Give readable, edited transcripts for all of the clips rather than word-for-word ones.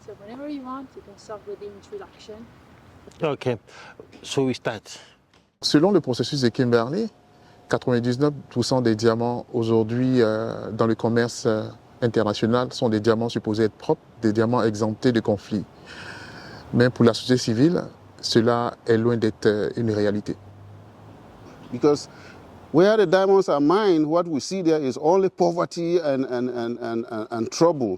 So whenever you want, you can start with the introduction. Okay, so we start. Selon le processus de Kimberley, 99% des diamants aujourd'hui dans le commerce international sont des diamants supposés être propres, des diamants exemptés de conflits. Mais pour la société civile, cela est loin d'être une réalité. Because where the diamonds are mined, what we see there is only poverty and trouble.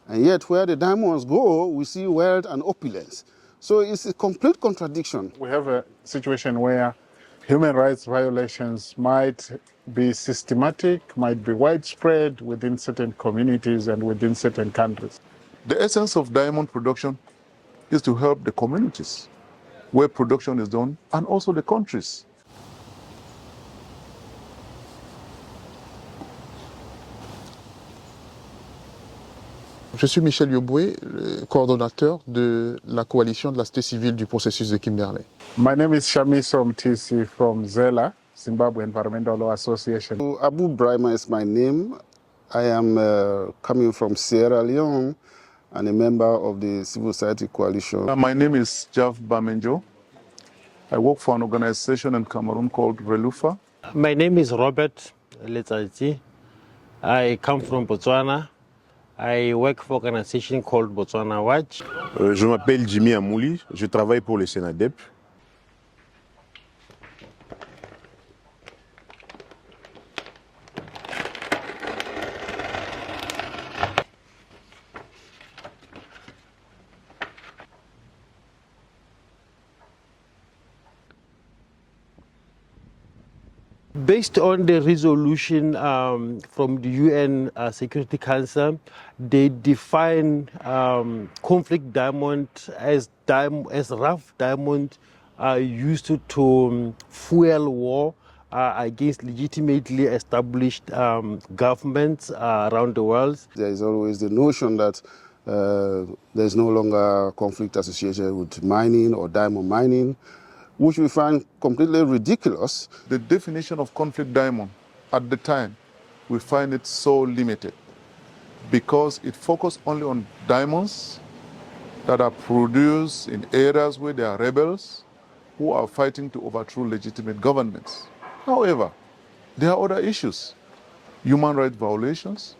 And yet where the diamonds go, we see wealth and opulence. So it's a complete contradiction. We have a situation where human rights violations might be systematic, might be widespread within certain communities and within certain countries. The essence of diamond production is to help the communities where production is done and also the countries. Je suis Michel Yoboué, le coordonnateur de la coalition de la société civile du processus de Kimberley. My name is Shamiso Mtisi from ZELA, Zimbabwe Environmental Law Association. Abu Brahma is my name. I am coming from Sierra Leone and a member of the Civil Society Coalition. My name is Jav Bamenjo. I work for an organization in Cameroon called Relufa. My name is Robert Letsaji. I come from Botswana. I work for an organization called Botswana Watch. Je m'appelle Jimmy Amouli, je travaille pour le Sénadep. Based on the resolution from the UN Security Council, they define conflict diamond as rough diamond used to fuel war against legitimately established governments around the world. There is always the notion that there is no longer conflict associated with mining or diamond mining, which we find completely ridiculous. The definition of conflict diamond at the time, we find it so limited because it focused only on diamonds that are produced in areas where there are rebels who are fighting to overthrow legitimate governments. However, there are other issues: human rights violations,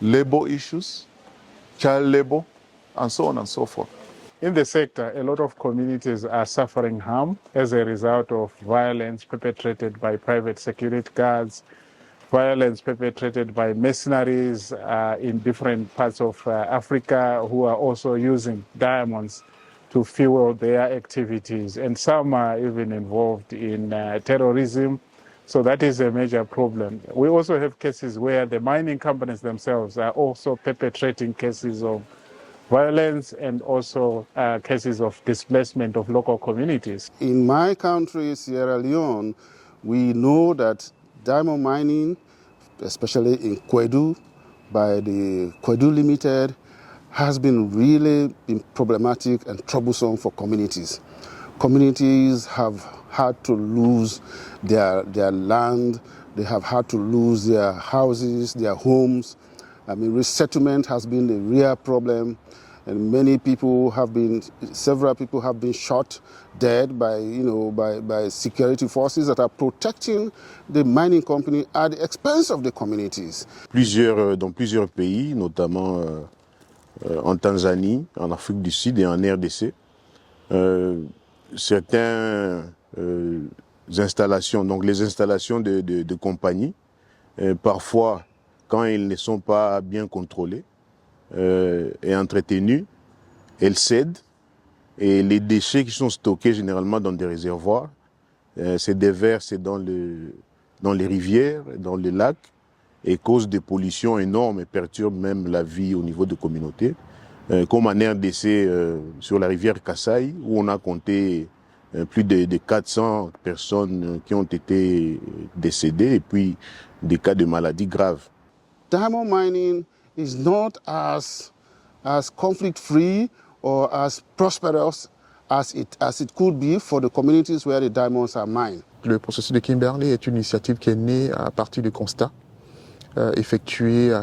labor issues, child labor, and so on and so forth. In the sector, a lot of communities are suffering harm as a result of violence perpetrated by private security guards, violence perpetrated by mercenaries in different parts of Africa who are also using diamonds to fuel their activities. And some are even involved in terrorism. So that is a major problem. We also have cases where the mining companies themselves are also perpetrating cases of violence and also cases of displacement of local communities. In my country, Sierra Leone, we know that diamond mining, especially in Kwedu, by the Kwedu Limited, has been really problematic and troublesome for communities. Communities have had to lose their land, they have had to lose their houses, their homes. I mean, resettlement has been a real problem, and several people have been shot dead by security forces that are protecting the mining company at the expense of the communities. Dans plusieurs pays, notamment en Tanzanie, en Afrique du Sud et en RDC, certaines installations, donc les installations de compagnies, parfois, quand elles ne sont pas bien contrôlées et entretenues, elles cèdent et les déchets qui sont stockés généralement dans des réservoirs se déversent dans les rivières, dans les lacs et causent des pollutions énormes et perturbent même la vie au niveau des communautés. Comme en RDC sur la rivière Kasaï, où on a compté plus de 400 personnes qui ont été décédées et puis des cas de maladies graves. Diamond mining is not as conflict-free or as prosperous as it could be for the communities where the diamonds are mined. Le processus de Kimberley est une initiative qui est née à partir de constats effectués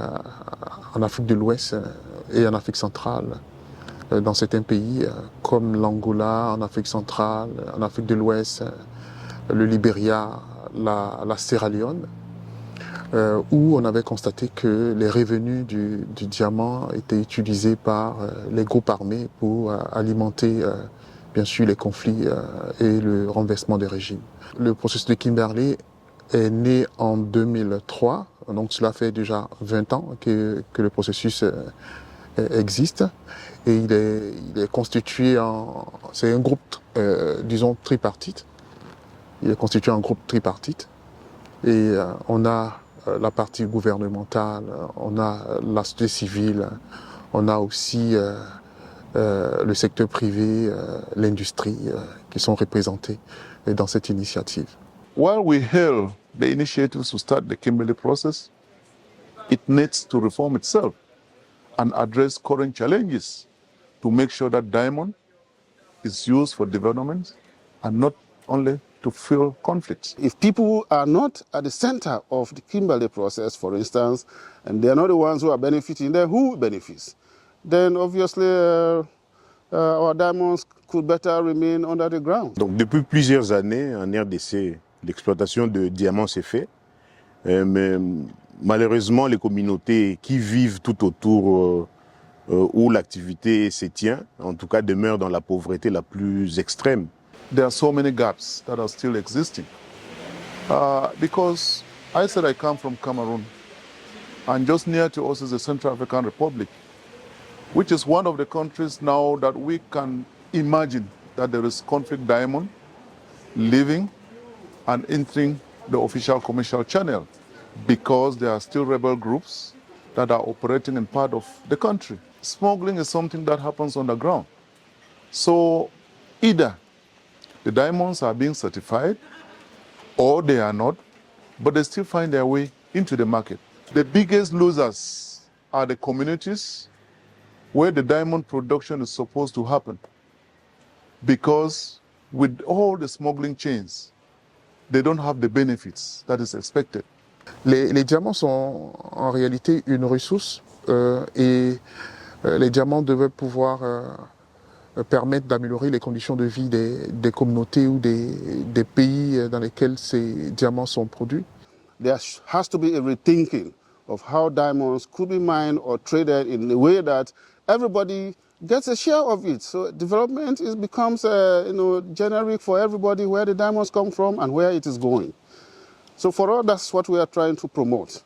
en Afrique de l'Ouest et en Afrique centrale dans certains pays comme l'Angola, en Afrique centrale, en Afrique de l'Ouest, le Libéria, la Sierra Leone, où on avait constaté que les revenus du diamant étaient utilisés par les groupes armés pour alimenter bien sûr les conflits et le renversement des régimes. Le processus de Kimberley est né en 2003, donc cela fait déjà 20 ans que le processus existe, et il est constitué c'est un groupe, disons, tripartite. Il est constitué en groupe tripartite, et on a la partie gouvernementale, on a la société civile, on a aussi le secteur privé, l'industrie, qui sont représentés dans cette initiative. While we hail the initiatives to start the Kimberley process, it needs to reform itself and address current challenges to make sure that diamond is used for development and not only to fuel conflicts. If people are not at the center of the Kimberley process, for instance, and they are not the ones who are benefiting, then who benefits? Then obviously our diamonds could better remain under the ground. Donc depuis plusieurs années en RDC, l'exploitation de diamants s'est fait, mais malheureusement les communautés qui vivent tout autour où l'activité se tient, en tout cas demeurent dans la pauvreté la plus extrême. There are so many gaps that are still existing. Because I said I come from Cameroon, and just near to us is the Central African Republic, which is one of the countries now that we can imagine that there is conflict diamond living and entering the official commercial channel, because there are still rebel groups that are operating in part of the country. Smuggling is something that happens on the ground. So either the diamonds are being certified or they are not, but they still find their way into the market. The biggest losers are the communities where the diamond production is supposed to happen, because with all the smuggling chains, they don't have the benefits that is expected. Les diamants sont en réalité une ressource et les diamants devraient pouvoir permettre d'améliorer les conditions de vie des communautés ou des pays dans lesquels ces diamants sont produits. There has to be a rethinking of how diamonds could be mined or traded in a way that everybody gets a share of it. So development becomes generic for everybody, where the diamonds come from and where it is going. So for all, that's what we are trying to promote.